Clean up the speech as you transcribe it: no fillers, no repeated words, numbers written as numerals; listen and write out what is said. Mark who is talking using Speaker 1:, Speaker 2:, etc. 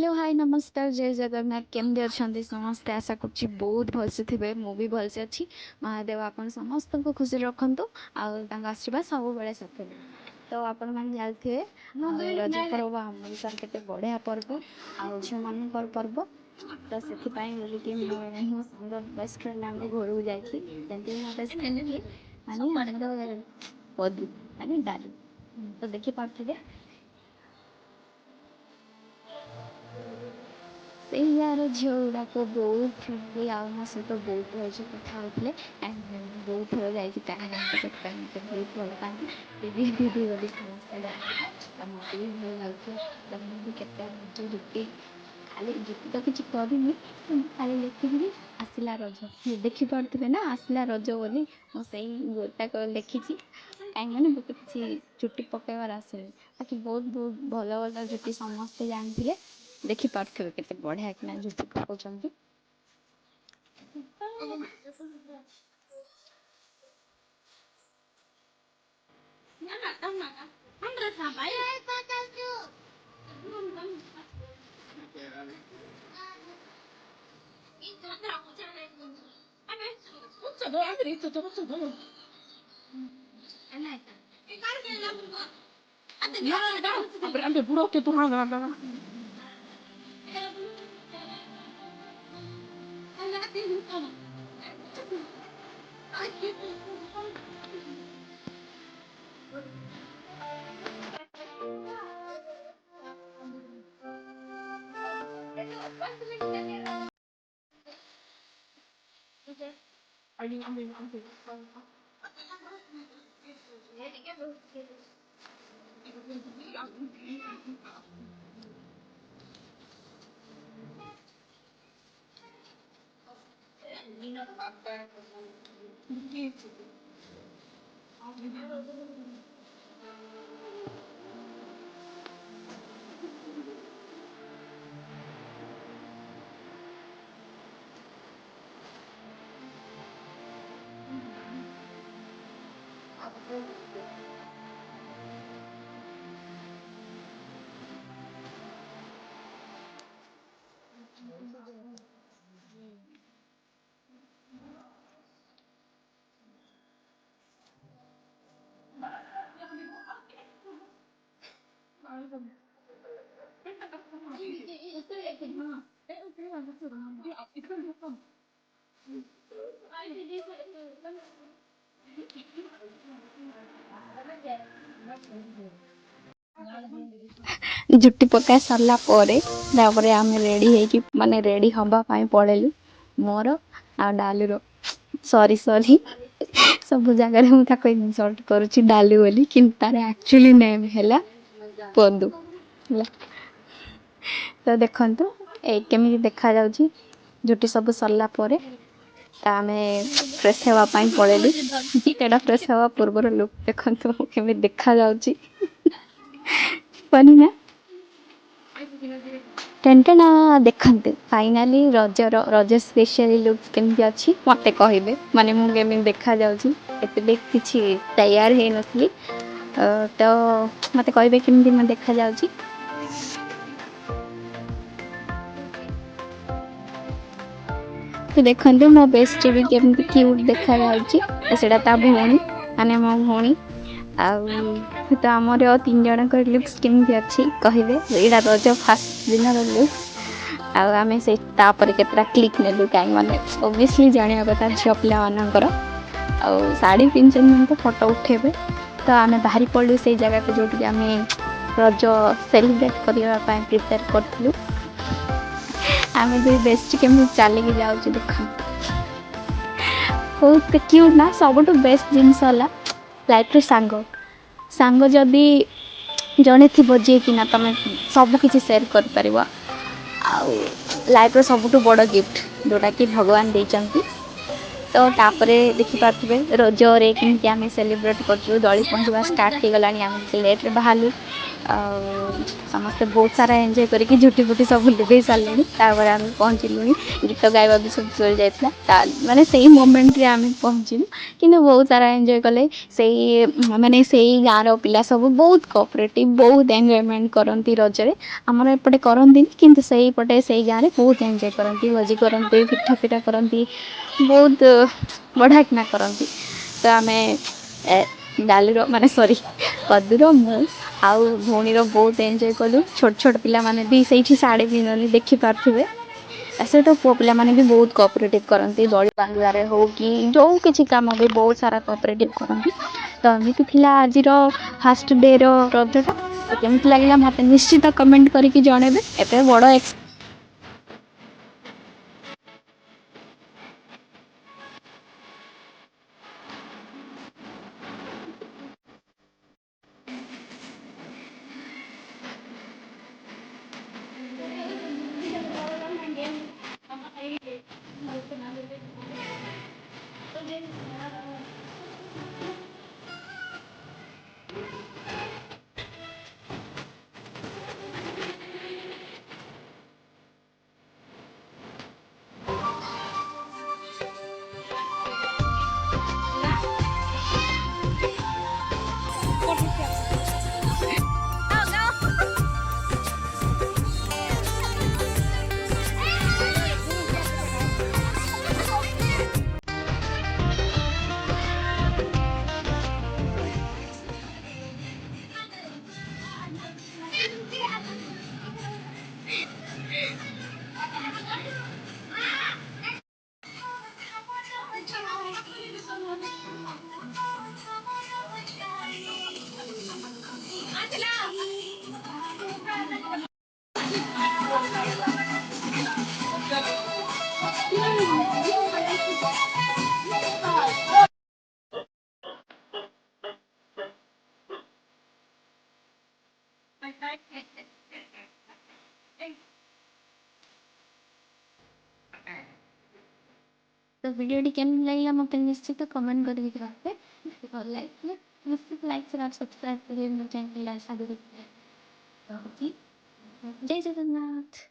Speaker 1: Hello hi नमस्कार जय जगन्नाथ केमती अच्छा समस्ते आशा करुच्ची बहुत भलसे थे मुझे भलसे अच्छी महादेव आप समस्त को खुशी रखु आशीर्वाद सब बड़े साथ तो आपण मैंने जानते रज पर्व आम ओडार के बढ़िया पर्व झील मान पर्व तो से बेस्ट फ्रेंड घर को जाती पदू मानी डाली तो देखी पारे से यार झील गुड़ाक बहुत फ्रेंडली आम सहित बहुत भलसे कथा होते बहुत थर जाते बहुत भल पाती दीदी दीदी बोली समस्ते मत भी भल लगे के जुटी खाली जुटी तो किसी करनी खाली लिखी आसला रज देखिपे ना आसला रज बोली मुझे गोटाक लिखी कहीं मत किसी चुट्टी पकड़ आसे बाकी बहुत बहुत भल भल जुटी समस्ते जानते देखिपे के बढ़िया कि जुटी पकाउं
Speaker 2: Ambil buruk itu hang. Ambil.
Speaker 1: जुटी पकाई सारा पर आम रेडी माने रेडी हवापाई पड़ेलु मोर आ डालूर सॉरी सॉरी सब जगह मुझे इनसल्ट करुच्ची डालू बोली कि तार एक्चुअली नेम है पदू तो देखु केमी देखा जाउची जुटी सब सरला परे आम फ्रेश होगापाई पड़ेलु तेरा फ्रेश हवा पूर्व लुक देखु केमी देखा जाउची ना टेंटेना देखते फाइनाली रज स्पेशल लुक केमती अच्छी मत कहे माने मुझे देखा जाते किसी तैयार हो नी तो मत कहे केमती मैं देखा जाउची तो देखते मो बेस्ट भी केमती क्यूट देखा जाटा भौणी माने मो भौणी तो आमर 3 जन लुक्स केमती अच्छी कहे यहाँ रज फास्ट दिन लुक्स आम से केतरा क्लिक नेलु कहीं मैंने ओबियसली जाना कथा झील पाकर शाढ़ी पिंधन तो फोटो उठेबे तो आम बाहरी पड़ू से जगह को जो आम रज सेलिब्रेट करने प्रिपेयर करूँ आम भी बेस्ट केमी चलिकी जाऊँ देख बहुत क्यूट ना सब बेस्ट जिनस लाइफ सांग सांग जदि जड़े थी जे कि ना तुम सब किसी सेयार कर पार लाइफ सबुठ बड़ गिफ्ट जोटा कि भगवान देते तो तापरे देखिपे रज रे कि आम सेलिब्रेट कर दली पहुँचवा स्टार्ट हो गला आम लेट्रे बाहर ସମସ୍ତେ ବହୁତ ସାରା ଏନ୍ଜୟ କରିକି ଝୁଟି ଫୁଟି ସବୁ ଭୁଲି ଦେଇ ସାରିଲେଣି। ତାପରେ ଆମେ ପହଞ୍ଚିଲୁଣି, ଗୀତ ଗାଇବା ବି ସବୁ ସରି ଯାଇଥିଲା। ମାନେ ସେଇ ମୋମେଣ୍ଟରେ ଆମେ ପହଞ୍ଚିଲୁ, କିନ୍ତୁ ବହୁତ ସାରା ଏନ୍ଜୟ କଲେ। ସେଇ ମାନେ ସେଇ ଗାଁର ପିଲା ସବୁ ବହୁତ କୋଅପରେଟିଭ୍, ବହୁତ ଏନ୍ଜୟମେଣ୍ଟ କରନ୍ତି ରଜରେ। ଆମର ଏପଟେ କରନ୍ତିନି, କିନ୍ତୁ ସେଇପଟେ ସେଇ ଗାଁରେ ବହୁତ ଏନ୍ଜୟ କରନ୍ତି, ଭୋଜି କରନ୍ତି, ପିଠା ପିଠା କରନ୍ତି, ବହୁତ ବଢ଼ିଆ କିନା କରନ୍ତି। ତ ଆମେ ଡାଲିର ମାନେ ସରି କଦୁର ମୁଁ ଆଉ ଭଉଣୀର ବହୁତ ଏନ୍ଜୟ କଲୁ। ଛୋଟ ଛୋଟ ପିଲାମାନେ ବି ସେଇଠି ଶାଢ଼ୀ ପିନ୍ଧନ୍ତି, ଦେଖିପାରୁଥିବେ। ତା ସହିତ ପୁଅ ପିଲାମାନେ ବି ବହୁତ କୋଅପରେଟିଭ୍ କରନ୍ତି, ଦଳି ବାନ୍ଧିବାରେ ହଉ କି ଯେଉଁ କିଛି କାମ ବି ବହୁତ ସାରା କୋଅପରେଟିଭ୍ କରନ୍ତି। ତ ଏମିତି ଥିଲା ଆଜିର ଫାଷ୍ଟ ଡେର ରଜଟା। ତ କେମିତି ଲାଗିଲା ମୋତେ ନିଶ୍ଚିତ କମେଣ୍ଟ କରିକି ଜଣେଇବେ। ଏତେ ବଡ଼ तो वीडियोटी केमती लागला मते निश्चित कमेंट करके कहते। भल लगे निश्चित लाइक शेयर सब्सक्राइब करेंगे चैनल आशा करी। जय जगन्नाथ।